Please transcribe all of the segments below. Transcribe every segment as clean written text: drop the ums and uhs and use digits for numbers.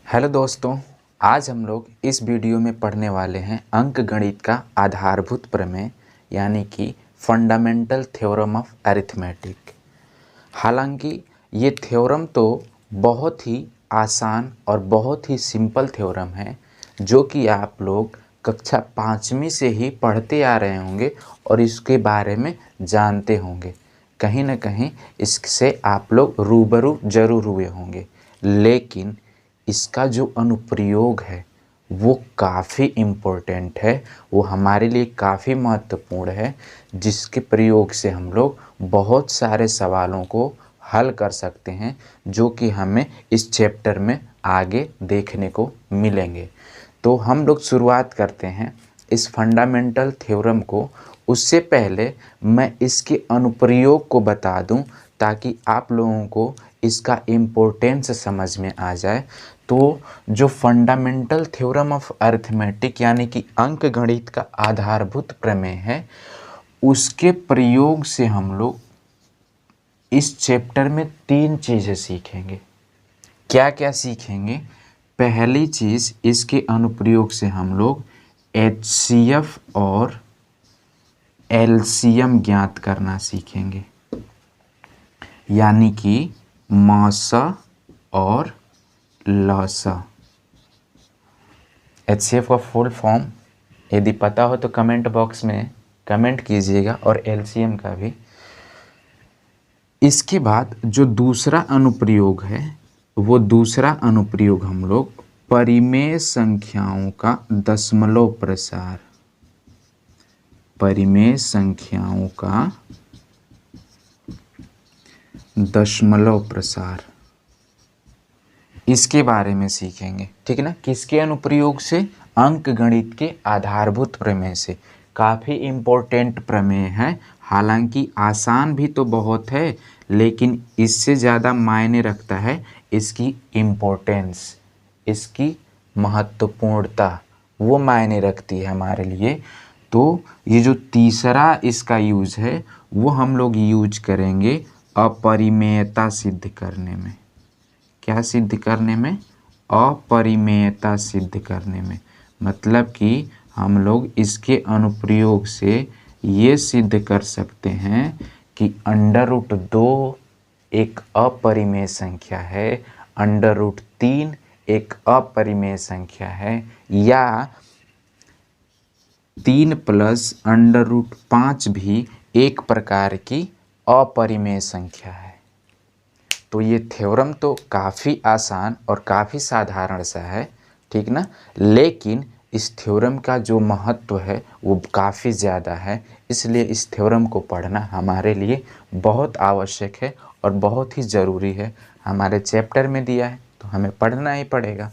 Hello दोस्तों, आज हम लोग इस वीडियो में पढ़ने वाले हैं अंकगणित का आधारभूत प्रमेय यानी कि फंडामेंटल थ्योरम ऑफ अरिथमेटिक। हालांकि ये थ्योरम तो बहुत ही आसान और बहुत ही सिंपल थ्योरम है जो कि आप लोग कक्षा 5वीं से ही पढ़ते आ रहे होंगे और इसके बारे में जानते होंगे। कहीं ना कहीं इससे आप लोग रूबरू जरूर हुए होंगे, लेकिन इसका जो अनुप्रयोग है वो काफ़ी इम्पोर्टेंट है, वो हमारे लिए काफ़ी महत्वपूर्ण है, जिसके प्रयोग से हम लोग बहुत सारे सवालों को हल कर सकते हैं जो कि हमें इस चैप्टर में आगे देखने को मिलेंगे। तो हम लोग शुरुआत करते हैं इस फंडामेंटल थ्योरम को। उससे पहले मैं इसके अनुप्रयोग को बता दूं ताकि आप लोगों को इसका इम्पोर्टेंस समझ में आ जाए। तो जो फंडामेंटल थ्योरम ऑफ अरिथमेटिक यानी कि अंकगणित का आधारभूत प्रमेय है, उसके प्रयोग से हम लोग इस चैप्टर में 3 चीज़ें सीखेंगे। क्या क्या सीखेंगे? पहली चीज़, इसके अनुप्रयोग से हम लोग HCF और LCM ज्ञात करना सीखेंगे, यानी कि मासा और लसा। HCF का फुल फॉर्म यदि पता हो तो कमेंट बॉक्स में कमेंट कीजिएगा, और LCM का भी। इसके बाद जो दूसरा अनुप्रयोग है, वो दूसरा अनुप्रयोग हम लोग परिमेय संख्याओं का दशमलव प्रसार, परिमेय संख्याओं का दशमलव प्रसार, इसके बारे में सीखेंगे। ठीक है ना? किसके अनुप्रयोग से? अंकगणित के आधारभूत प्रमेय से। काफ़ी इम्पोर्टेंट प्रमेय है, हालांकि आसान भी तो बहुत है, लेकिन इससे ज़्यादा मायने रखता है इसकी इम्पोर्टेंस, इसकी महत्वपूर्णता, वो मायने रखती है हमारे लिए। तो ये जो तीसरा इसका यूज है वो हम लोग यूज करेंगे अपरिमेयता सिद्ध करने में। क्या सिद्ध करने में? अपरिमेयता सिद्ध करने में। मतलब कि हम लोग इसके अनुप्रयोग से ये सिद्ध कर सकते हैं कि √2 एक अपरिमेय संख्या है, √3 एक अपरिमेय संख्या है, या 3 + √5 भी एक प्रकार की अपरिमेय संख्या है। तो ये थ्योरम तो काफ़ी आसान और काफ़ी साधारण सा है, ठीक ना? लेकिन इस थ्योरम का जो महत्व है वो काफ़ी ज़्यादा है, इसलिए इस थ्योरम को पढ़ना हमारे लिए बहुत आवश्यक है और बहुत ही ज़रूरी है। हमारे चैप्टर में दिया है तो हमें पढ़ना ही पड़ेगा।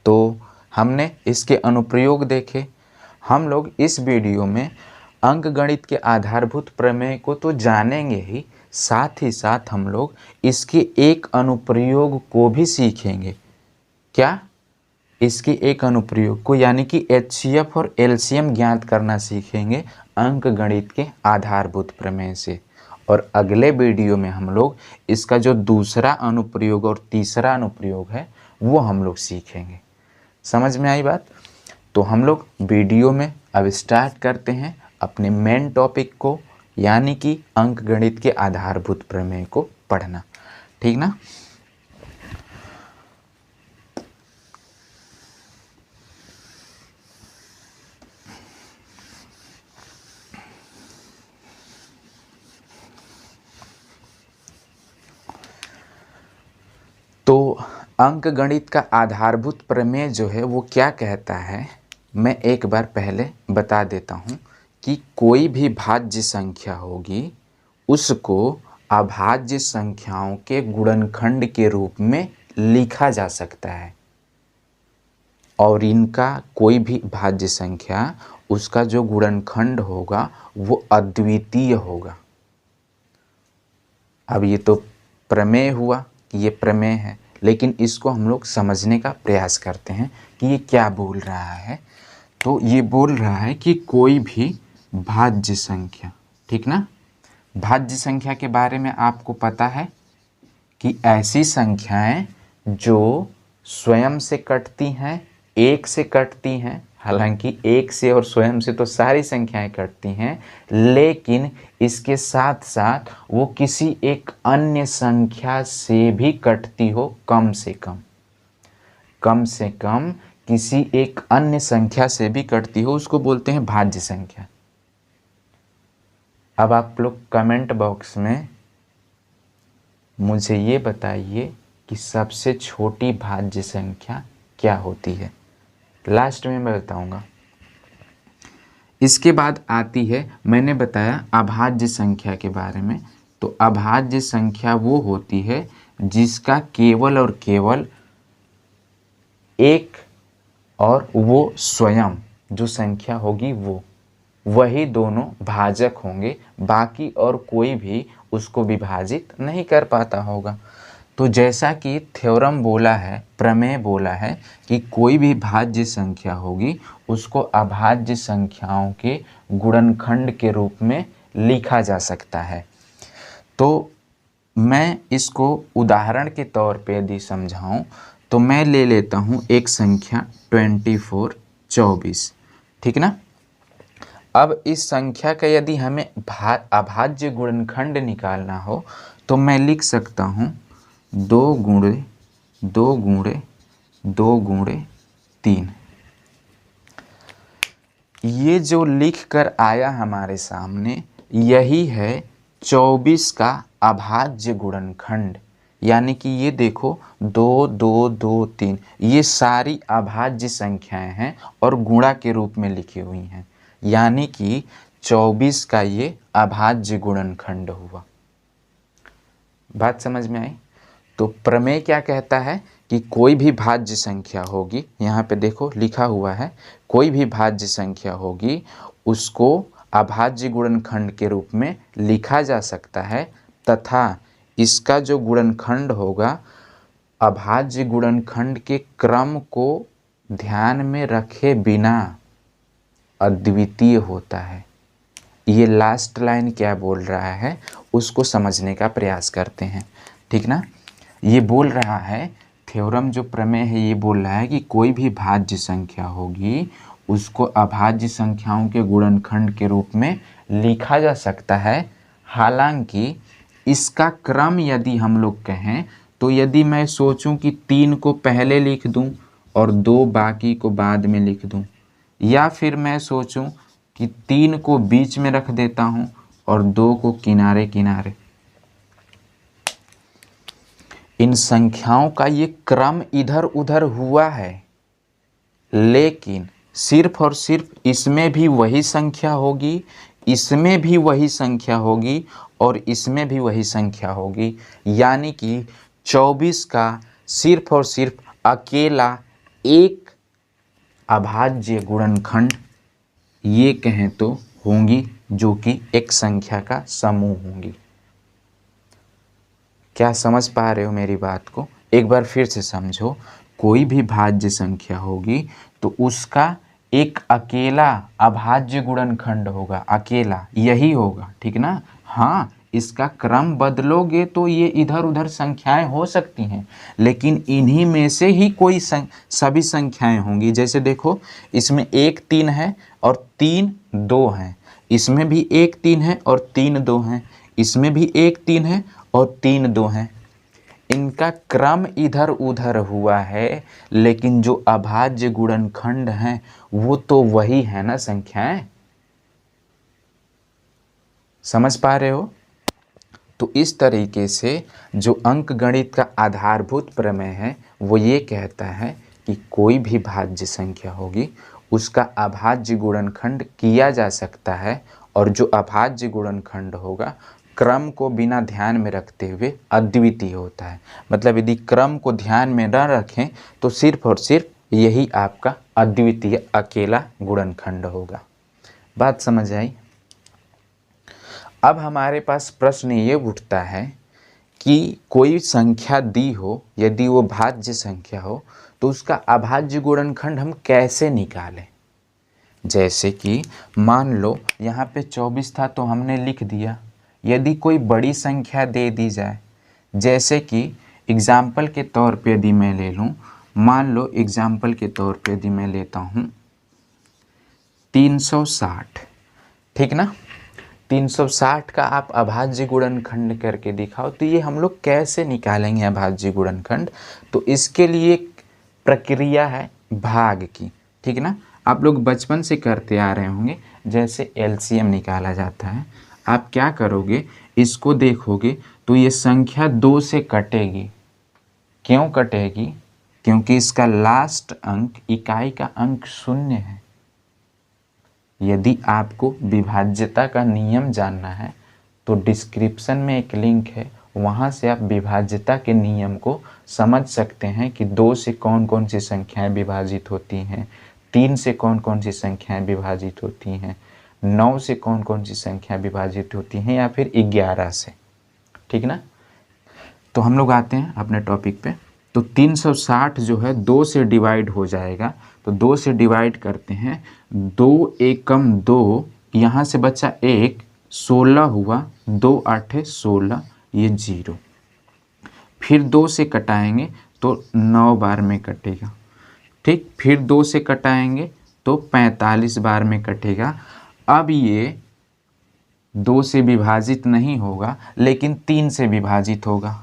तो हमने इसके अनुप्रयोग देखे। हम लोग इस वीडियो में अंकगणित के आधारभूत प्रमेय को तो जानेंगे ही, साथ ही साथ हम लोग इसके एक अनुप्रयोग को भी सीखेंगे। क्या? इसके एक अनुप्रयोग को, यानी कि HCF और LCM ज्ञात करना सीखेंगे अंकगणित के आधारभूत प्रमेय से। और अगले वीडियो में हम लोग इसका जो दूसरा अनुप्रयोग और तीसरा अनुप्रयोग है वो हम लोग सीखेंगे। समझ में आई बात? तो हम लोग वीडियो में अब स्टार्ट करते हैं अपने मेन टॉपिक को, यानी कि अंकगणित के आधारभूत प्रमेय को पढ़ना। ठीक ना? तो अंकगणित का आधारभूत प्रमेय जो है वो क्या कहता है, मैं एक बार पहले बता देता हूँ कि कोई भी भाज्य संख्या होगी उसको अभाज्य संख्याओं के गुणनखंड के रूप में लिखा जा सकता है, और इनका कोई भी भाज्य संख्या, उसका जो गुणनखंड होगा वो अद्वितीय होगा। अब ये तो प्रमेय हुआ कि ये प्रमेय है, लेकिन इसको हम लोग समझने का प्रयास करते हैं कि ये क्या बोल रहा है। तो ये बोल रहा है कि कोई भी भाज्य संख्या, ठीक ना? भाज्य संख्या के बारे में आपको पता है कि ऐसी संख्याएं जो स्वयं से कटती हैं, एक से कटती हैं। हालांकि एक से और स्वयं से तो सारी संख्याएं कटती हैं, लेकिन इसके साथ साथ वो किसी एक अन्य संख्या से भी कटती हो, कम से कम किसी एक अन्य संख्या से भी कटती हो, उसको बोलते हैं भाज्य संख्या। अब आप लोग कमेंट बॉक्स में मुझे ये बताइए कि सबसे छोटी भाज्य संख्या क्या होती है। लास्ट में मैं बताऊंगा। इसके बाद आती है, मैंने बताया अभाज्य संख्या के बारे में। तो अभाज्य संख्या वो होती है जिसका केवल और केवल एक और वो स्वयं जो संख्या होगी वही दोनों भाजक होंगे, बाकी और कोई भी उसको विभाजित नहीं कर पाता होगा। तो जैसा कि थ्योरम बोला है, प्रमेय बोला है कि कोई भी भाज्य संख्या होगी उसको अभाज्य संख्याओं के गुणनखंड के रूप में लिखा जा सकता है। तो मैं इसको उदाहरण के तौर पे यदि समझाऊं तो मैं ले लेता हूं एक संख्या 24 ठीक ना। अब इस संख्या का यदि हमें अभाज्य गुणनखंड निकालना हो तो मैं लिख सकता हूं 2 × 2 × 2 × 3। ये जो लिख कर आया हमारे सामने यही है 24 का अभाज्य गुणनखंड। यानी कि ये देखो 2 2 2 3 ये सारी अभाज्य संख्याएं हैं और गुणा के रूप में लिखी हुई हैं। यानी कि 24 का ये अभाज्य गुणनखंड हुआ। बात समझ में आई। तो प्रमेय क्या कहता है कि कोई भी भाज्य संख्या होगी, यहाँ पे देखो लिखा हुआ है, कोई भी भाज्य संख्या होगी उसको अभाज्य गुणनखंड के रूप में लिखा जा सकता है तथा इसका जो गुणनखंड होगा अभाज्य गुणनखंड के क्रम को ध्यान में रखे बिना अद्वितीय होता है। ये लास्ट लाइन क्या बोल रहा है उसको समझने का प्रयास करते हैं, ठीक ना। ये बोल रहा है, थ्योरम जो प्रमेय है ये बोल रहा है कि कोई भी भाज्य संख्या होगी उसको अभाज्य संख्याओं के गुणनखंड के रूप में लिखा जा सकता है। हालांकि इसका क्रम यदि हम लोग कहें तो यदि मैं सोचूं कि 3 को पहले लिख दूं और 2 बाकी को बाद में लिख दूं, या फिर मैं सोचूं कि 3 को बीच में रख देता हूं और 2 को किनारे किनारे, इन संख्याओं का ये क्रम इधर उधर हुआ है, लेकिन सिर्फ और सिर्फ इसमें भी वही संख्या होगी, इसमें भी वही संख्या होगी और इसमें भी वही संख्या होगी। यानी कि 24 का सिर्फ और सिर्फ अकेला एक अभाज्य गुणनखंड ये कहें तो होंगी जो कि एक संख्या का समूह होंगी। क्या समझ पा रहे हो मेरी बात को? एक बार फिर से समझो। कोई भी भाज्य संख्या होगी तो उसका एक अकेला अभाज्य गुणनखंड होगा, अकेला यही होगा, ठीक ना। हाँ, इसका क्रम बदलोगे तो ये इधर उधर संख्याएं हो सकती हैं, लेकिन इन्हीं में से ही कोई सभी संख्याएं होंगी। जैसे देखो इसमें 1 3 है और 3 2 हैं, इसमें भी 1 3 है और 3 2 हैं, इसमें भी 1 3 है और 3 2 हैं। इनका क्रम इधर उधर हुआ है, लेकिन जो अभाज्य गुणनखंड हैं वो तो वही है ना संख्याएं। समझ पा रहे हो? तो इस तरीके से जो अंक गणित का आधारभूत प्रमेय है वो ये कहता है कि कोई भी भाज्य संख्या होगी उसका अभाज्य गुणनखंड किया जा सकता है, और जो अभाज्य गुणनखंड होगा क्रम को बिना ध्यान में रखते हुए अद्वितीय होता है। मतलब यदि क्रम को ध्यान में न रखें तो सिर्फ और सिर्फ यही आपका अद्वितीय अकेला गुणनखंड होगा। बात समझ आई? अब हमारे पास प्रश्न ये उठता है कि कोई संख्या दी हो, यदि वो भाज्य संख्या हो तो उसका अभाज्य गुणनखंड हम कैसे निकालें। जैसे कि मान लो यहाँ पे 24 था तो हमने लिख दिया। यदि कोई बड़ी संख्या दे दी जाए, जैसे कि एग्जाम्पल के तौर पे यदि मैं ले लूँ मान लो एग्जाम्पल के तौर पे यदि मैं लेता हूँ 360, ठीक ना। 360 का आप अभाज्य गुणनखंड करके दिखाओ, तो ये हम लोग कैसे निकालेंगे अभाज्य गुणनखंड। तो इसके लिए एक प्रक्रिया है भाग की, ठीक ना। आप लोग बचपन से करते आ रहे होंगे, जैसे एलसीएम निकाला जाता है। आप क्या करोगे, इसको देखोगे तो ये संख्या 2 से कटेगी। क्यों कटेगी? क्योंकि इसका लास्ट अंक, इकाई का अंक 0 है। यदि आपको विभाज्यता का नियम जानना है तो डिस्क्रिप्शन में एक लिंक है, वहाँ से आप विभाज्यता के नियम को समझ सकते हैं कि 2 से कौन कौन सी संख्याएं विभाजित होती हैं, 3 से कौन कौन सी संख्याएं विभाजित होती हैं, 9 से कौन कौन सी संख्याएं विभाजित होती हैं, या फिर 11 से, ठीक ना। तो हम लोग आते हैं अपने टॉपिक पे। तो 360 जो है 2 से डिवाइड हो जाएगा, तो 2 से डिवाइड करते हैं, 2 एकम 2, यहाँ से बचा 1, 16 हुआ, 2 8 16, ये 0। फिर 2 से कटाएंगे तो 9 बार में कटेगा, ठीक। फिर 2 से कटाएंगे तो 45 बार में कटेगा। अब ये 2 से विभाजित नहीं होगा, लेकिन 3 से विभाजित होगा।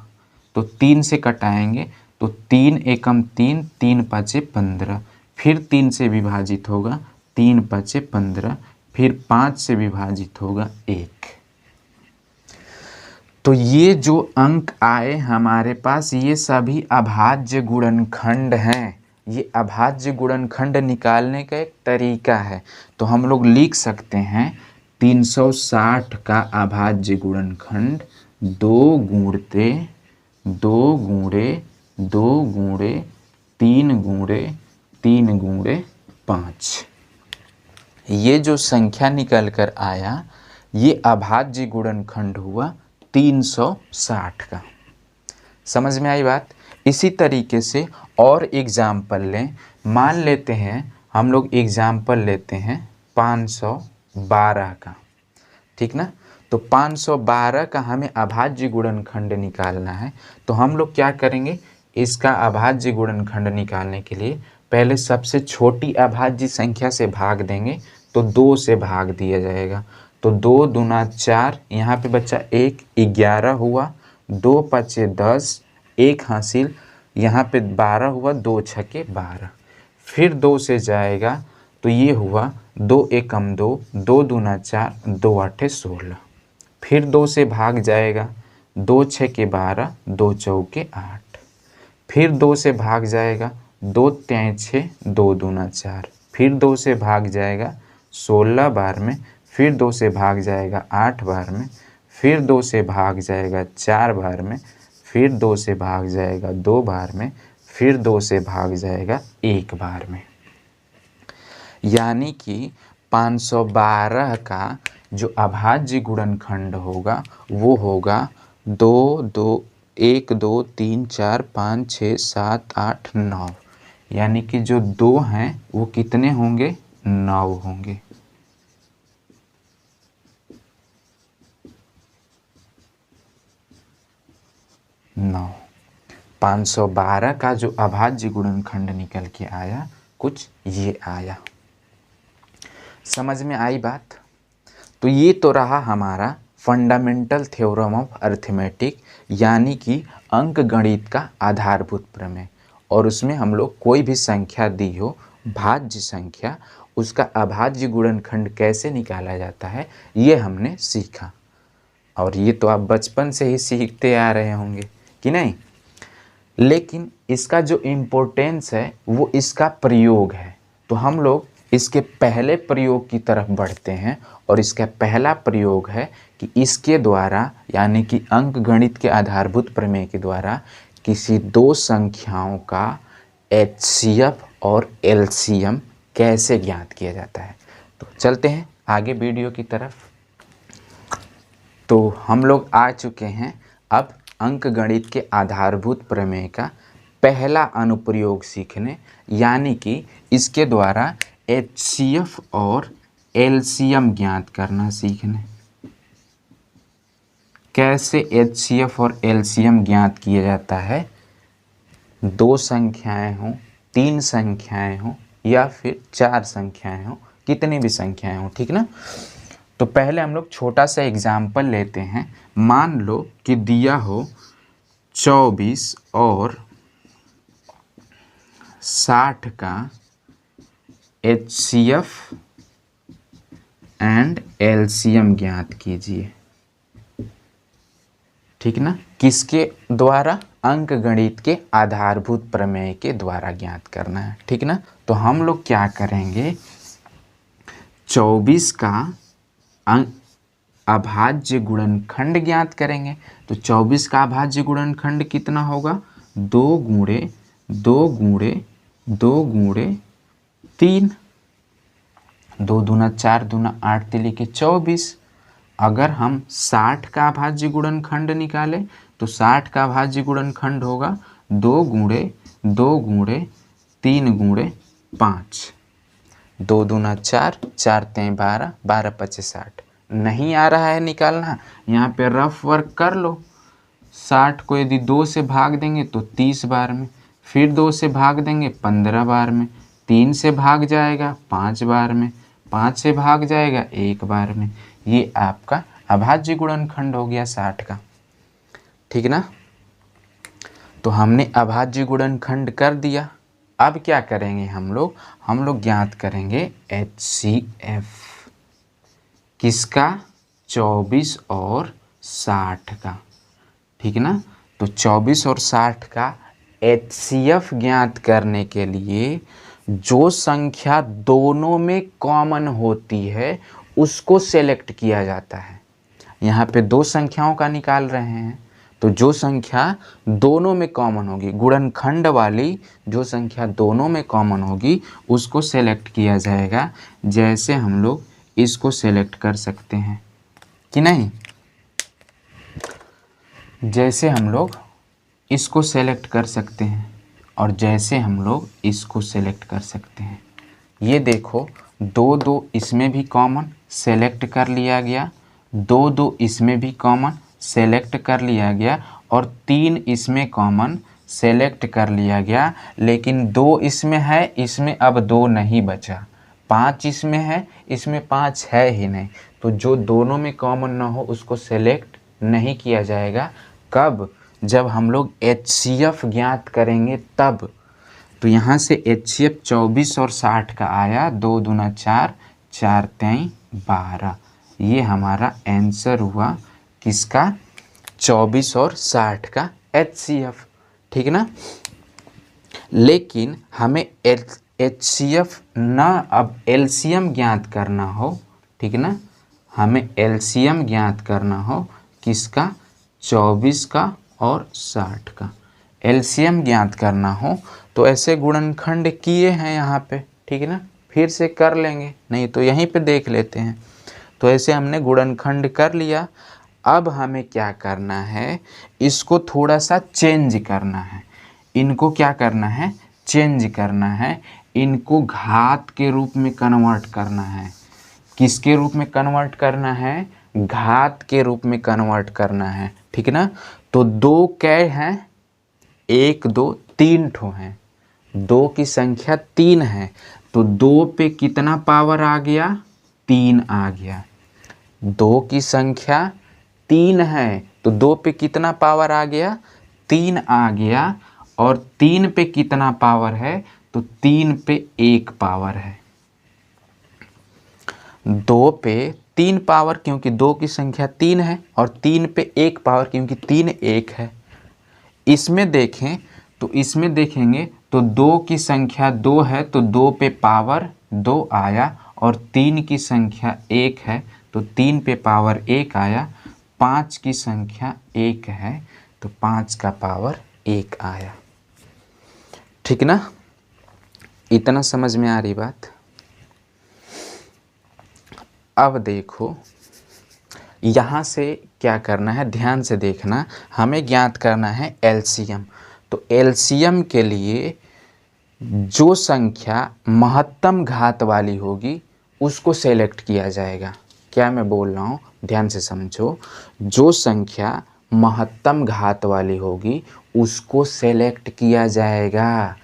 तो 3 से कटाएंगे तो 3 एकम 3, 3 पाँचे 15। फिर 3 से विभाजित होगा, 3 पाँचे 15। फिर 5 से विभाजित होगा 1। तो ये जो अंक आए हमारे पास, ये सभी अभाज्य गुणनखंड हैं। ये अभाज्य गुणनखंड निकालने का एक तरीका है। तो हम लोग लिख सकते हैं 360 का अभाज्य गुणनखंड 2 गुणते 2 गुणे 2 गुणे 3 गुणे 3 गुणे 5। ये जो संख्या निकल कर आया, ये अभाज्य गुणनखंड हुआ 360 का। समझ में आई बात। इसी तरीके से और एग्जाम्पल लें। मान लेते हैं, हम लोग एग्जाम्पल लेते हैं 512 का, ठीक ना। तो 512 का हमें अभाज्य गुणनखंड निकालना है। तो हम लोग क्या करेंगे, इसका अभाज्य गुणनखंड निकालने के लिए पहले सबसे छोटी अभाज्य संख्या से भाग देंगे, तो 2 से भाग दिया जाएगा। तो 2 दूना 4, यहाँ पे बच्चा 1, 11 हुआ, 2 पाँचे 10, 1 हासिल, यहाँ पे 12 हुआ, 2 छक्के 12। फिर 2 से जाएगा तो ये हुआ 2 एकम 2, 2 दूना 4, 2 आठे 16। फिर 2 से भाग जाएगा, 2 छक्के 12, 2 चौके 8। फिर 2 से भाग जाएगा, 2 तियां 6, 2 दूना 4। फिर 2 से भाग जाएगा 16 बार में। फिर 2 से भाग जाएगा 8 बार में। फिर 2 से भाग जाएगा 4 बार में। फिर 2 से भाग जाएगा 2 बार में। फिर 2 से भाग जाएगा 1 बार में। यानी कि 512 का जो अभाज्य गुणनखंड होगा वो होगा 2 2 1 2 3 4 5 6 7 8 9। यानी कि जो 2 हैं वो कितने होंगे, 9 होंगे। नौ। 512 का जो अभाज्य गुणनखंड निकल के आया, कुछ ये आया। समझ में आई बात। तो ये तो रहा हमारा फंडामेंटल थ्योरम ऑफ अरिथमेटिक, यानी कि अंक गणित का आधारभूत प्रमेय। और उसमें हम लोग कोई भी संख्या दी हो, भाज्य संख्या, उसका अभाज्य गुणनखंड कैसे निकाला जाता है, ये हमने सीखा। और ये तो आप बचपन से ही सीखते आ रहे होंगे कि नहीं। लेकिन इसका जो इम्पोर्टेंस है वो इसका प्रयोग है। तो हम लोग इसके पहले प्रयोग की तरफ बढ़ते हैं, और इसका पहला प्रयोग है कि इसके द्वारा, यानी कि अंक गणित के आधारभूत प्रमेय के द्वारा, किसी दो संख्याओं का एचसीएफ और एलसीएम कैसे ज्ञात किया जाता है। तो चलते हैं आगे वीडियो की तरफ। तो हम लोग आ चुके हैं अब अंक गणित के आधारभूत प्रमेय का पहला अनुप्रयोग सीखने, यानी कि इसके द्वारा एचसीएफ और एलसीएम ज्ञात करना सीखने। कैसे एचसीएफ और एलसीएम ज्ञात किया जाता है 2 संख्याएं हों, 3 संख्याएं हों या फिर 4 संख्याएं हों, कितनी भी संख्याएं हों, ठीक ना। तो पहले हम लोग छोटा सा एग्जाम्पल लेते हैं। मान लो कि दिया हो 24 और 60 का HCF एंड LCM ज्ञात कीजिए, ठीक ना। किसके द्वारा? अंक गणित के आधारभूत प्रमेय के द्वारा ज्ञात करना है, ठीक ना। तो हम लोग क्या करेंगे, 24 का अभाज्य गुणनखंड ज्ञात करेंगे। तो 24 का अभाज्य गुणनखंड कितना होगा? 2 गुणे 2 गुणे 2 गुणे 3, 2 दूना 4, दूना 8, तिली के 24। अगर हम 60 का अभाज्य गुणनखंड निकालें तो 60 का अभाज्य गुणनखंड होगा 2 गुणे 2 गुणे 3 गुणे 5, 2 दूना 4, 4 तें 12, 12 पचे 60। नहीं आ रहा है निकालना, यहाँ पे रफ वर्क कर लो। 60 को यदि 2 से भाग देंगे तो 30 बार में, फिर 2 से भाग देंगे 15 बार में, 3 से भाग जाएगा 5 बार में, 5 से भाग जाएगा 1 बार में। ये आपका अभाज्य गुणनखंड हो गया 60 का, ठीक ना। तो हमने अभाज्य गुणनखंड कर दिया। अब क्या करेंगे हम लोग ज्ञात करेंगे HCF, किसका? 24 और 60 का, ठीक ना। तो 24 और 60 का HCF ज्ञात करने के लिए जो संख्या दोनों में कॉमन होती है उसको सेलेक्ट किया जाता है। यहाँ पे 2 संख्याओं का निकाल रहे हैं, तो जो संख्या दोनों में कॉमन होगी, गुणनखंड वाली जो संख्या दोनों में कॉमन होगी उसको सेलेक्ट किया जाएगा। जैसे हम लोग इसको सेलेक्ट कर सकते हैं कि नहीं, जैसे हम लोग इसको सेलेक्ट कर सकते हैं और जैसे हम लोग इसको सेलेक्ट कर सकते हैं। ये देखो 2 2 इसमें भी कॉमन सेलेक्ट कर लिया गया, 2 2 इसमें भी कॉमन सेलेक्ट कर लिया गया और 3 इसमें कॉमन सेलेक्ट कर लिया गया। लेकिन 2 इसमें है, इसमें अब 2 नहीं बचा। 5 इसमें है, इसमें 5 है ही नहीं। तो जो दोनों में कॉमन ना हो उसको सेलेक्ट नहीं किया जाएगा। कब? जब हम लोग HCF ज्ञात करेंगे तब। तो यहाँ से HCF 24 और 60 का आया, 2 दूना 4, 4 तें 12। ये हमारा आंसर हुआ किसका? 24 और 60 का HCF, ठीक ना। लेकिन हमें HCF ना, अब LCM ज्ञात करना हो, ठीक ना। हमें LCM ज्ञात करना हो किसका? 24 का और 60 का LCM ज्ञात करना हो तो ऐसे गुणनखंड किए हैं यहाँ पे, ठीक है ना। फिर से कर लेंगे, नहीं तो यहीं पे देख लेते हैं। तो ऐसे हमने गुणनखंड कर लिया। अब हमें क्या करना है, इसको थोड़ा सा चेंज करना है। इनको क्या करना है? चेंज करना है। इनको घात के रूप में कन्वर्ट करना है। किसके रूप में कन्वर्ट करना है? घात के रूप में कन्वर्ट करना है, ठीक ना। तो 2 कै हैं? 1 2 3 ठो हैं। 2 की संख्या 3 है तो 2 पे कितना पावर आ गया? 3 आ गया। 2 की संख्या 3 है तो 2 पे कितना पावर आ गया? 3 आ गया। और 3 पे कितना पावर है? तो 3 पे 1 पावर है। 2 पे 3 पावर क्योंकि 2 की संख्या 3 है और 3 पे 1 पावर क्योंकि 3 1 है। इसमें देखें तो इसमें देखेंगे तो 2 की संख्या 2 है तो 2 पे पावर 2 आया और 3 की संख्या 1 है तो 3 पे पावर 1 आया। 5 की संख्या 1 है तो 5 का पावर 1 आया, ठीक ना। इतना समझ में आ रही बात। अब देखो यहाँ से क्या करना है, ध्यान से देखना। हमें ज्ञात करना है LCM। तो LCM के लिए जो संख्या महत्तम घात वाली होगी उसको सेलेक्ट किया जाएगा। क्या मैं बोल रहा हूँ, ध्यान से समझो। जो संख्या महत्तम घात वाली होगी उसको सेलेक्ट किया जाएगा।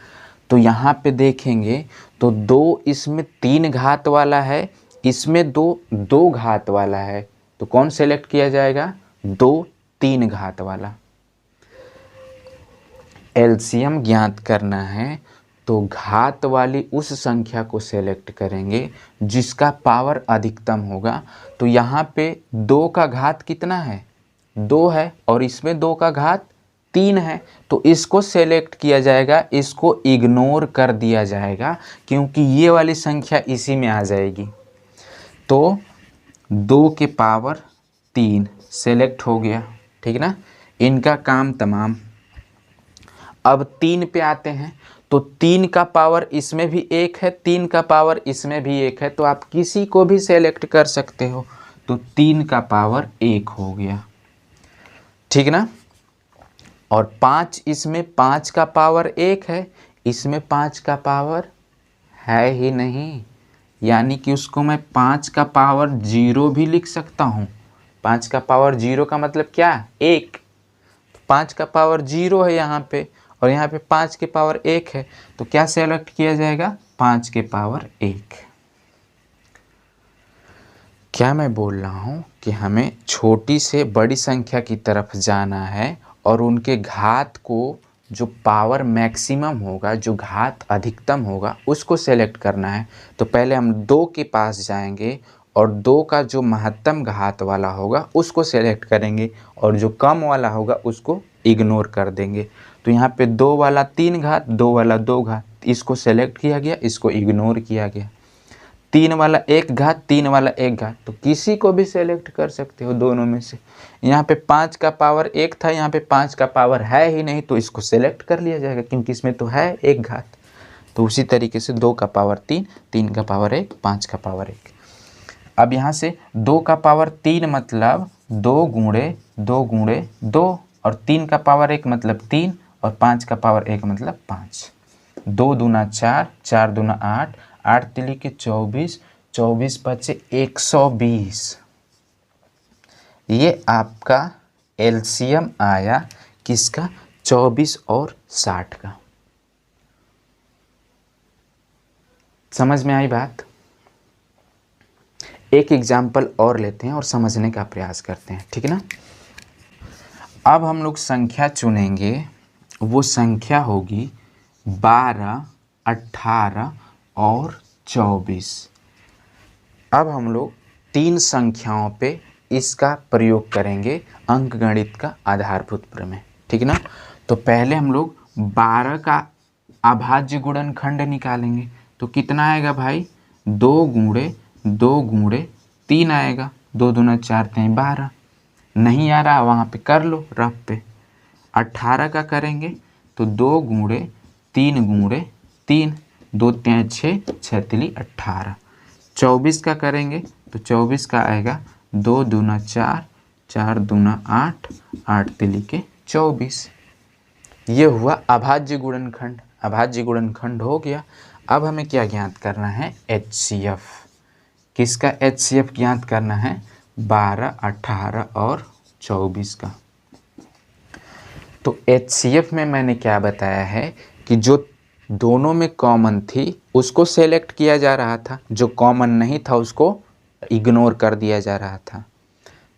तो यहाँ पे देखेंगे तो 2 इसमें 3 घात वाला है, इसमें 2 घात वाला है, तो कौन सेलेक्ट किया जाएगा? 2 3 घात वाला। एलसीएम ज्ञात करना है तो घात वाली उस संख्या को सेलेक्ट करेंगे जिसका पावर अधिकतम होगा। तो यहाँ पे 2 का घात कितना है? 2 है, और इसमें 2 का घात 3 है, तो इसको सेलेक्ट किया जाएगा, इसको इग्नोर कर दिया जाएगा क्योंकि ये वाली संख्या इसी में आ जाएगी। तो 2 के पावर 3 सेलेक्ट हो गया, ठीक ना, इनका काम तमाम। अब 3 पे आते हैं तो 3 का पावर इसमें भी 1 है, 3 का पावर इसमें भी 1 है, तो आप किसी को भी सेलेक्ट कर सकते हो। तो 3 का पावर 1 हो गया, ठीक ना। और 5 इसमें 5 का पावर 1 है, इसमें 5 का पावर है ही नहीं, यानी कि उसको मैं 5 का पावर 0 भी लिख सकता हूँ। 5 का पावर 0 का मतलब क्या? 1। 5 का पावर 0 है यहाँ पे, और यहाँ पे 5 के पावर 1 है, तो क्या सेलेक्ट किया जाएगा? 5 के पावर 1। क्या मैं बोल रहा हूँ कि हमें छोटी से बड़ी संख्या की तरफ जाना है और उनके घात को, जो पावर मैक्सिमम होगा, जो घात अधिकतम होगा, उसको सेलेक्ट करना है। तो पहले हम 2 के पास जाएंगे और 2 का जो महत्तम घात वाला होगा उसको सेलेक्ट करेंगे, और जो कम वाला होगा उसको इग्नोर कर देंगे। तो यहाँ पे 2 वाला 3 घात, 2 वाला 2 घात, इसको सेलेक्ट किया गया, इसको इग्नोर किया गया। 3 वाला 1 घात, 3 वाला 1 घात, तो किसी को भी सेलेक्ट कर सकते हो दोनों में से। यहाँ पे 5 का पावर 1 था, यहाँ पे 5 का पावर है ही नहीं, तो इसको सेलेक्ट कर लिया जाएगा क्योंकि इसमें तो है 1 घात। तो उसी तरीके से 2 का पावर 3, 3 का पावर 1, 5 का पावर 1। अब यहाँ से 2 का पावर 3 मतलब 2 गुणे 2 गुणे 2, और 3 का पावर 1 मतलब 3, और 5 का पावर 1 मतलब 5। 2 दूना 4, 4 दूना 8, 8 तिली के 24, 24 बचे 120। ये आपका एलसीएम आया किसका? 24 और 60 का। समझ में आई बात? एक एग्जाम्पल और लेते हैं और समझने का प्रयास करते हैं, ठीक है ना। अब हम लोग संख्या चुनेंगे, वो संख्या होगी 12, 18 और 24। अब हम लोग 3 संख्याओं पे इसका प्रयोग करेंगे अंकगणित का आधारभूत प्रमेय, ठीक है ना। तो पहले हम लोग 12 का अभाज्य गुणनखंड निकालेंगे। तो कितना आएगा भाई? 2 गुणे 2 गुणे 3 आएगा। 2 दूना 4 3 12। नहीं आ रहा वहाँ पे कर लो रफ पे। 18 का करेंगे तो 2 गुणे 3 गुणे 3, 2 3 6, 6 तिली 18। 24 का करेंगे तो 24 का आएगा 2 दूना 4, 4 दूना 8, 8 तिली के 24। ये हुआ अभाज्य गुणनखंड। अभाज्य गुणनखंड हो गया। अब हमें क्या ज्ञात करना है? HCF। किसका HCF ज्ञात करना है? 12, 18 और 24 का। तो HCF में मैंने क्या बताया है कि जो दोनों में कॉमन थी उसको सेलेक्ट किया जा रहा था, जो कॉमन नहीं था उसको इग्नोर कर दिया जा रहा था।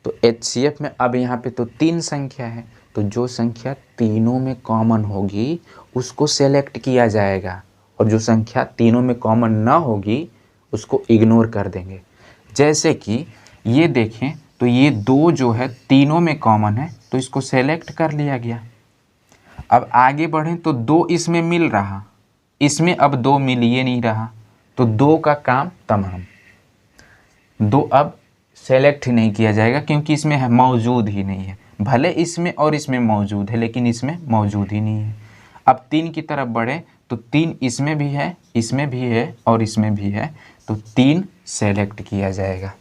तो HCF में अब यहाँ पे तो 3 संख्या है, तो जो संख्या तीनों में कॉमन होगी उसको सेलेक्ट किया जाएगा, और जो संख्या तीनों में कॉमन ना होगी उसको इग्नोर कर देंगे। जैसे कि ये देखें तो ये 2 जो है तीनों में कॉमन है, तो इसको सेलेक्ट कर लिया गया। अब आगे बढ़ें तो 2 इसमें मिल रहा, इसमें अब 2 मिल ही नहीं रहा, तो 2 का काम तमाम। 2 अब सेलेक्ट ही नहीं किया जाएगा क्योंकि इसमें है मौजूद ही नहीं है। भले इसमें और इसमें मौजूद है लेकिन इसमें मौजूद ही नहीं है। अब 3 की तरफ बढ़े तो 3 इसमें भी है, इसमें भी है और इसमें भी है, तो 3 सेलेक्ट किया जाएगा।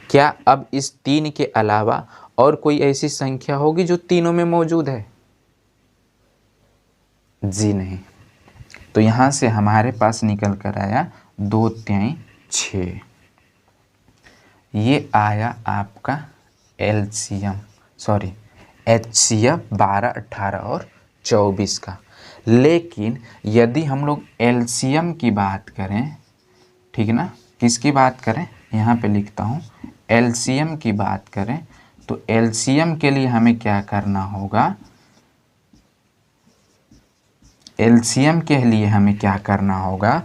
क्या अब इस 3 के अलावा और कोई ऐसी संख्या होगी जो तीनों में मौजूद है? जी नहीं। तो यहाँ से हमारे पास निकल कर आया 2 3 6। ये आया आपका एलसीएम, सॉरी HCF 12, 18 और 24 का। लेकिन यदि हम लोग एलसीएम की बात करें, ठीक है ना, किसकी बात करें, यहाँ पे लिखता हूँ, एलसीएम की बात करें, तो एलसीएम के लिए हमें क्या करना होगा, एलसीएम के लिए हमें क्या करना होगा,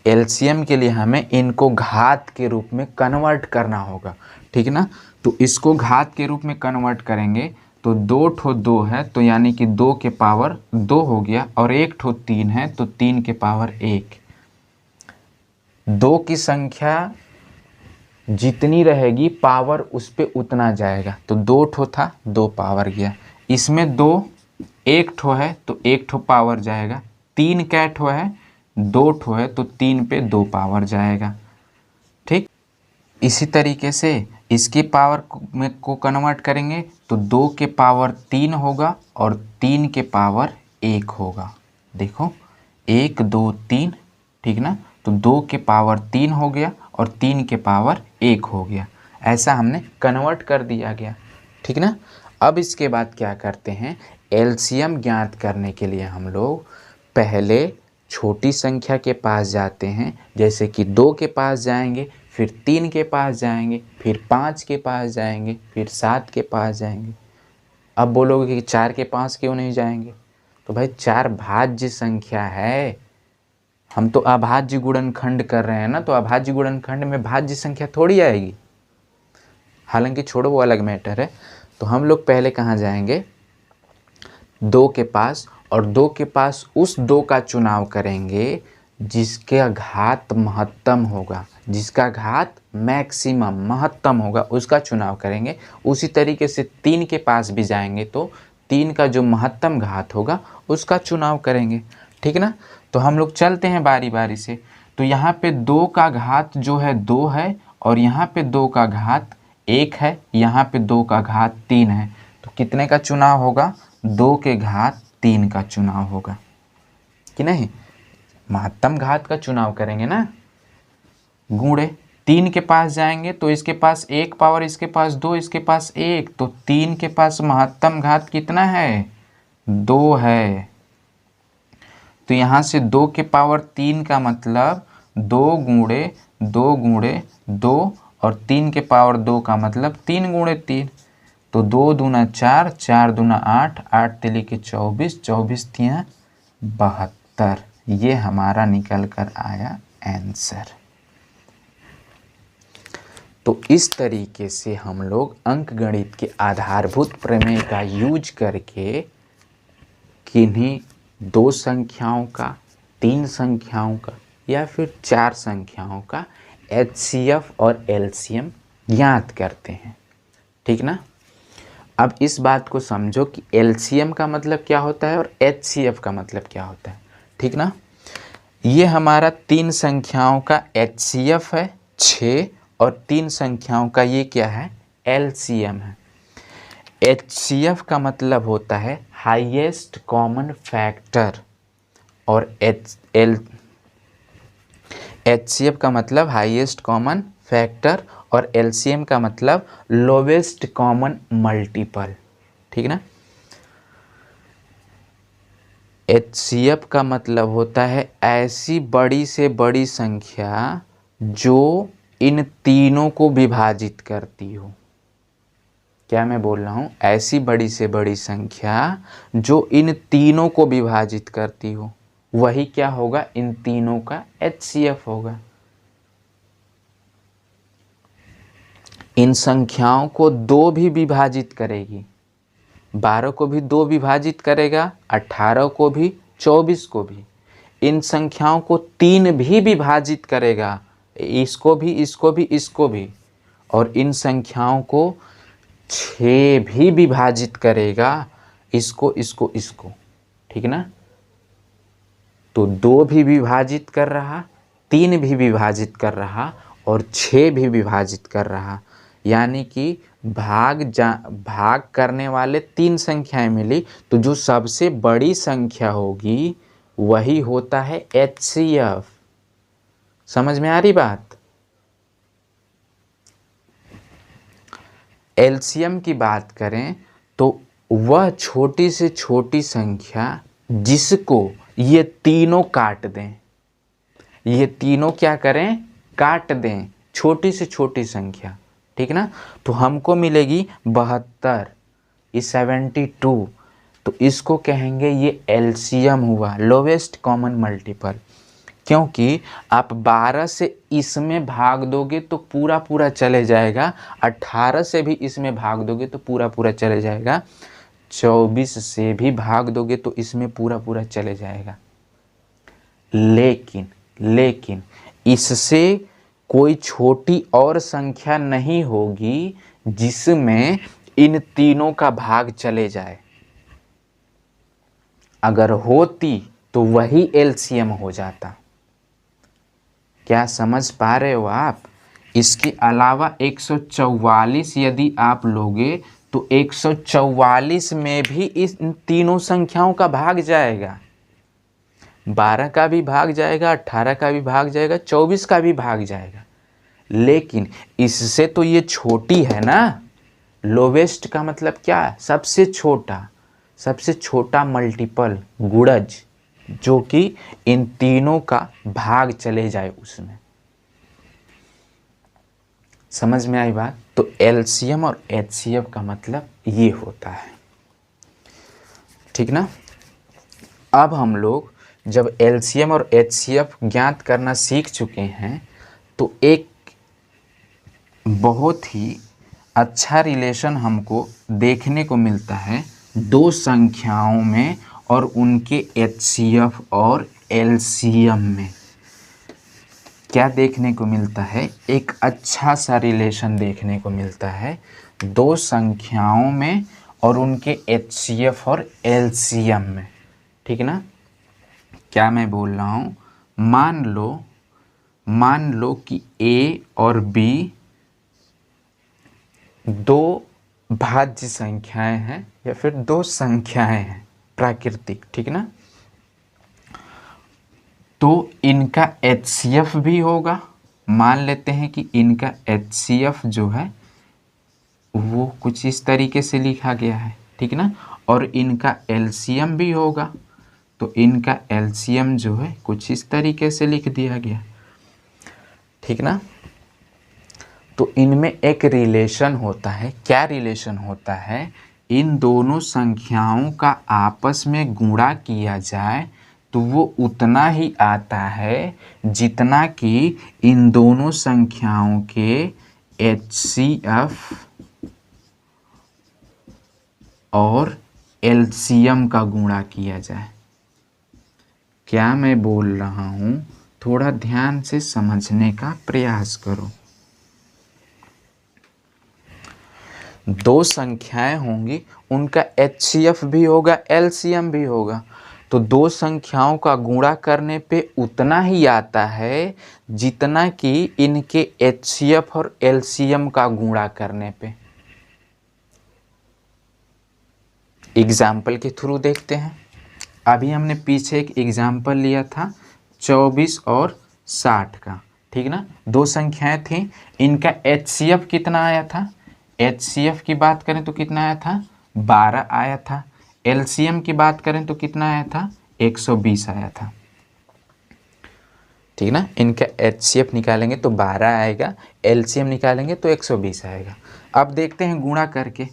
एलसीएम के लिए हमें इनको घात के रूप में कन्वर्ट करना होगा, ठीक है ना। तो इसको घात के रूप में कन्वर्ट करेंगे तो 2 ठो 2 है, तो यानी कि 2 के पावर 2 हो गया, और 1 ठो 3 है तो 3 के पावर 1। 2 की संख्या जितनी रहेगी पावर उस पे उतना जाएगा, तो 2 ठो था 2 पावर गया, इसमें 2 1 ठो है तो 1 ठो पावर जाएगा, 3 कै ठो है 2 ठो है तो 3 पे 2 पावर जाएगा, ठीक। इसी तरीके से इसकी पावर में को कन्वर्ट करेंगे तो 2 के पावर 3 होगा और 3 के पावर 1 होगा। देखो 1 2 3, ठीक ना, तो 2 के पावर 3 हो गया और 3 के पावर 1 हो गया, ऐसा हमने कन्वर्ट कर दिया गया, ठीक ना। अब इसके बाद क्या करते हैं, एलसीएम ज्ञात करने के लिए हम लोग पहले छोटी संख्या के पास जाते हैं, जैसे कि 2 के पास जाएंगे, फिर 3 के पास जाएंगे, फिर 5 के पास जाएंगे, फिर 7 के पास जाएंगे। अब बोलोगे कि 4 के पास क्यों नहीं जाएंगे, तो भाई 4 भाज्य संख्या है, हम तो अभाज्य गुणनखंड कर रहे हैं ना, तो अभाज्य गुणनखंड में भाज्य संख्या थोड़ी आएगी, हालांकि छोड़ो वो अलग मैटर है। तो हम लोग पहले कहाँ जाएंगे, 2 के पास, और 2 के पास उस 2 का चुनाव करेंगे जिसका घात महत्तम होगा, जिसका घात मैक्सिमम महत्तम होगा उसका चुनाव करेंगे। उसी तरीके से 3 के पास भी जाएंगे तो 3 का जो महत्तम घात होगा उसका चुनाव करेंगे, ठीक ना। तो हम लोग चलते हैं बारी बारी से। तो यहाँ पे 2 का घात जो है 2 है, और यहाँ पे 2 का घात 1 है, यहाँ पे 2 का घात 3 है, तो कितने का चुनाव होगा, 2 के घात 3 का चुनाव होगा कि नहीं, महत्तम घात का चुनाव करेंगे ना। गुणे 3 के पास जाएंगे तो इसके पास 1 पावर, इसके पास 2, इसके पास 1, तो 3 के पास महत्तम घात कितना है, 2 है। तो यहाँ से 2 के पावर 3 का मतलब 2 गुणे 2 गुणे 2, और 3 के पावर 2 का मतलब 3 गुणे 3, तो 2 दूना 4, 4 दूना 8, 8 तिली के 24, 24 तिया 72, ये हमारा निकल कर आया आंसर। तो इस तरीके से हम लोग अंकगणित के आधारभूत प्रमेय का यूज करके किन्हीं 2 संख्याओं का, 3 संख्याओं का या फिर 4 संख्याओं का HCF और LCM ज्ञात करते हैं, ठीक ना। अब इस बात को समझो कि LCM का मतलब क्या होता है और HCF का मतलब क्या होता है, ठीक ना। ये हमारा 3 संख्याओं का HCF है 6, और 3 संख्याओं का ये क्या है, LCM है। HCF का मतलब होता है हाईएस्ट कॉमन फैक्टर, और HCF का मतलब हाईएस्ट कॉमन फैक्टर, और LCM का मतलब लोवेस्ट कॉमन मल्टीपल, ठीक ना। HCF का मतलब होता है ऐसी बड़ी से बड़ी संख्या जो इन तीनों को विभाजित करती हो। क्या मैं बोल रहा हूँ, ऐसी बड़ी से बड़ी संख्या जो इन तीनों को विभाजित करती हो, वही क्या होगा, इन तीनों का HCF होगा। इन संख्याओं को 2 भी विभाजित करेगी, 12 को भी 2 विभाजित करेगा, 18 को भी, 24 को भी। इन संख्याओं को 3 भी विभाजित करेगा, इसको भी, इसको भी, इसको भी। और इन संख्याओं को 6 भी विभाजित करेगा, इसको, इसको, इसको, ठीक ना। तो 2 भी विभाजित कर रहा, 3 भी विभाजित कर रहा, और 6 भी विभाजित कर रहा, यानी कि भाग करने वाले 3 संख्याएं मिली, तो जो सबसे बड़ी संख्या होगी वही होता है HCF। समझ में आ रही बात। LCM की बात करें तो वह छोटी से छोटी संख्या जिसको ये तीनों काट दें, ये तीनों क्या करें, काट दें, छोटी से छोटी संख्या, ठीक ना। तो हमको मिलेगी 72, ये 72, तो इसको कहेंगे ये एलसीएम हुआ, लोवेस्ट कॉमन मल्टीपल। क्योंकि आप 12 से इसमें भाग दोगे तो पूरा पूरा चले जाएगा, 18 से भी इसमें भाग दोगे तो पूरा पूरा चले जाएगा, 24 से भी भाग दोगे तो इसमें पूरा पूरा चले जाएगा। लेकिन इससे कोई छोटी और संख्या नहीं होगी जिसमें इन तीनों का भाग चले जाए। अगर होती तो वही एलसीएम हो जाता। क्या समझ पा रहे हो आप? इसके अलावा 144 यदि आप लोगे तो 144 में भी इस तीनों संख्याओं का भाग जाएगा, 12 का भी भाग जाएगा, 18 का भी भाग जाएगा, 24 का भी भाग जाएगा। लेकिन इससे तो ये छोटी है ना। लोवेस्ट का मतलब क्या है? सबसे छोटा मल्टीपल, गुणज, जो कि इन तीनों का भाग चले जाए उसमें। समझ में आई बात? तो एलसीएम और एचसीएफ का मतलब ये होता है, ठीक ना। अब हम लोग जब एलसीएम और एचसीएफ ज्ञात करना सीख चुके हैं तो एक बहुत ही अच्छा रिलेशन हमको देखने को मिलता है दो संख्याओं में और उनके एचसीएफ और एलसीएम में। क्या देखने को मिलता है? एक अच्छा सा रिलेशन देखने को मिलता है दो संख्याओं में और उनके एचसीएफ और एलसीएम में, ठीक ना। क्या मैं बोल रहा हूँ? मान लो कि ए और बी दो भाज्य संख्याएं हैं या फिर दो संख्याएं हैं प्राकृतिक, ठीक ना। तो इनका एचसीएफ भी होगा। मान लेते हैं कि इनका एचसीएफ जो है वो कुछ इस तरीके से लिखा गया है, ठीक ना। और इनका एलसीएम भी होगा, तो इनका एलसीएम जो है कुछ इस तरीके से लिख दिया गया, ठीक ना। तो इनमें एक रिलेशन होता है। क्या रिलेशन होता है? इन दोनों संख्याओं का आपस में गुणा किया जाए तो वो उतना ही आता है जितना कि इन दोनों संख्याओं के एचसीएफ और एलसीएम का गुणा किया जाए। क्या मैं बोल रहा हूँ? थोड़ा ध्यान से समझने का प्रयास करो। दो संख्याएं होंगी, उनका एचसीएफ भी होगा, एलसीएम भी होगा, तो दो संख्याओं का गुणा करने पे उतना ही आता है जितना कि इनके एचसीएफ और एलसीएम का गुणा करने पे। एग्जाम्पल के थ्रू देखते हैं। अभी हमने पीछे एक एग्जाम्पल लिया था 24 और 60 का, ठीक ना। दो संख्याएं थी, इनका एचसीएफ कितना आया था? एचसीएफ की बात करें तो कितना आया था? 12 आया था। एलसीएम की बात करें तो कितना आया था? 120 आया था, ठीक ना। इनका एचसीएफ निकालेंगे तो 12 आएगा, एलसीएम निकालेंगे तो 120 आएगा। अब देखते हैं गुणा करके।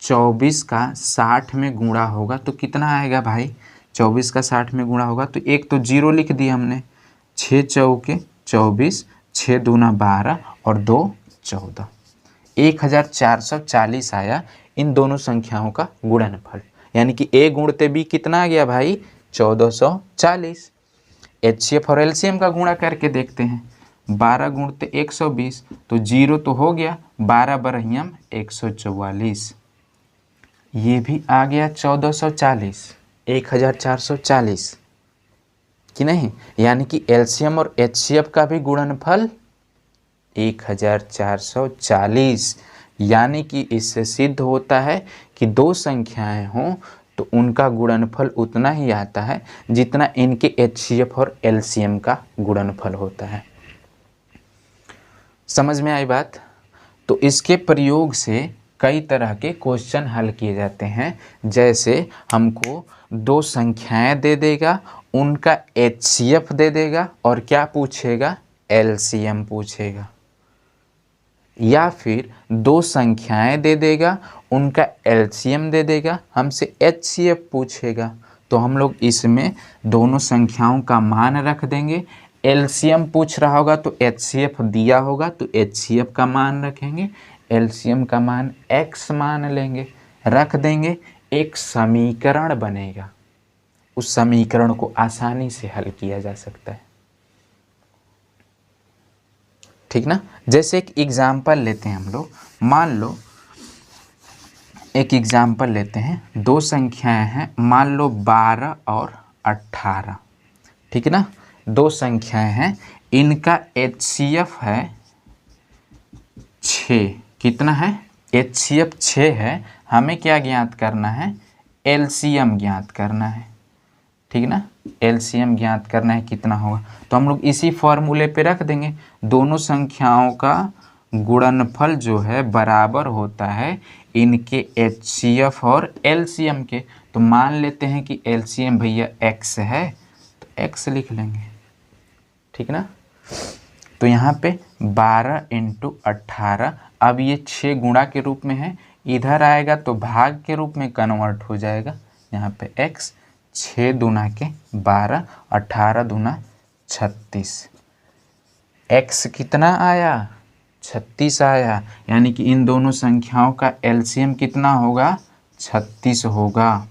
24 का 60 में गुणा होगा तो कितना आएगा भाई? 24 का 60 में गुणा होगा तो एक तो जीरो लिख दिया हमने, 6 चौके 24, 6 दूना 12 और 2 14, 1440 आया इन दोनों संख्याओं का गुणनफल। यानी कि ए गुणते बी कितना आ गया भाई? 1440। एचसीएफ और एलसीएम का गुणा करके देखते हैं। 12 गुणते 120 तो जीरो तो हो गया, 12 बरहियम 144, ये भी आ गया 1440, 1440 कि नहीं। यानी कि एलसीएम और एचसीएफ का भी गुणनफल 1440। यानी कि इससे सिद्ध होता है कि दो संख्याएं हों तो उनका गुणनफल उतना ही आता है जितना इनके एचसीएफ और एलसीएम का गुणनफल होता है। समझ में आई बात? तो इसके प्रयोग से कई तरह के क्वेश्चन हल किए जाते हैं। जैसे हमको दो संख्याएं दे देगा, उनका HCF दे देगा और क्या पूछेगा, LCM पूछेगा। या फिर दो संख्याएं दे देगा, उनका LCM दे देगा, हमसे HCF पूछेगा। तो हम लोग इसमें दोनों संख्याओं का मान रख देंगे। LCM पूछ रहा होगा तो HCF दिया होगा तो HCF का मान रखेंगे, LCM का मान x मान लेंगे, रख देंगे, एक समीकरण बनेगा। उस समीकरण को आसानी से हल किया जा सकता है, ठीक ना। जैसे एक एग्जाम्पल लेते हैं हम लोग, मान लो एक एग्जाम्पल लेते हैं, दो संख्याएं हैं, मान लो 12 और 18, ठीक है ना। दो संख्याएं हैं, इनका HCF है 6, कितना है, HCF 6 है। हमें क्या ज्ञात करना है, LCM ज्ञात करना है, ठीक ना। LCM ज्ञात करना है, कितना होगा, तो हम लोग इसी फॉर्मूले पे रख देंगे। दोनों संख्याओं का गुणनफल जो है बराबर होता है इनके HCF और LCM के। तो मान लेते हैं कि LCM भैया x है, तो x लिख लेंगे, ठीक ना। तो यहाँ पे 12 × 18, अब ये 6 गुणा के रूप में है, इधर आएगा तो भाग के रूप में कन्वर्ट हो जाएगा। यहाँ पे x 6 दूना के 12, 18 दूना 36, x कितना आया, 36 आया। यानी कि इन दोनों संख्याओं का LCM कितना होगा, 36 होगा।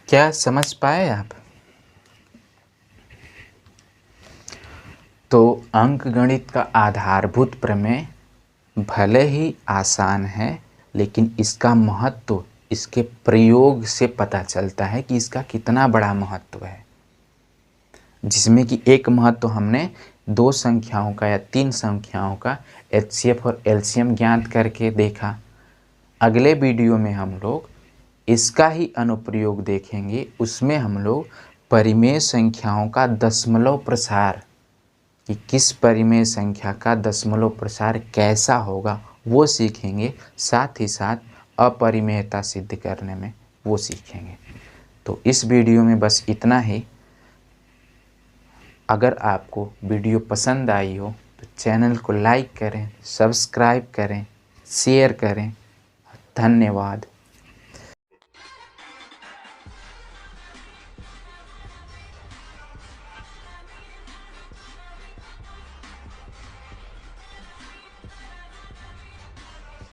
क्या समझ पाए आप? तो अंक गणित का आधारभूत प्रमेय भले ही आसान है, लेकिन इसका महत्व इसके प्रयोग से पता चलता है कि इसका कितना बड़ा महत्व है। जिसमें कि एक महत्व हमने दो संख्याओं का या तीन संख्याओं का HCF और LCM ज्ञात करके देखा। अगले वीडियो में हम लोग इसका ही अनुप्रयोग देखेंगे। उसमें हम लोग परिमेय संख्याओं का दशमलव प्रसार, कि किस परिमेय संख्या का दशमलव प्रसार कैसा होगा वो सीखेंगे। साथ ही साथ अपरिमेयता सिद्ध करने में वो सीखेंगे। तो इस वीडियो में बस इतना ही। अगर आपको वीडियो पसंद आई हो तो चैनल को लाइक करें, सब्सक्राइब करें, शेयर करें। धन्यवाद।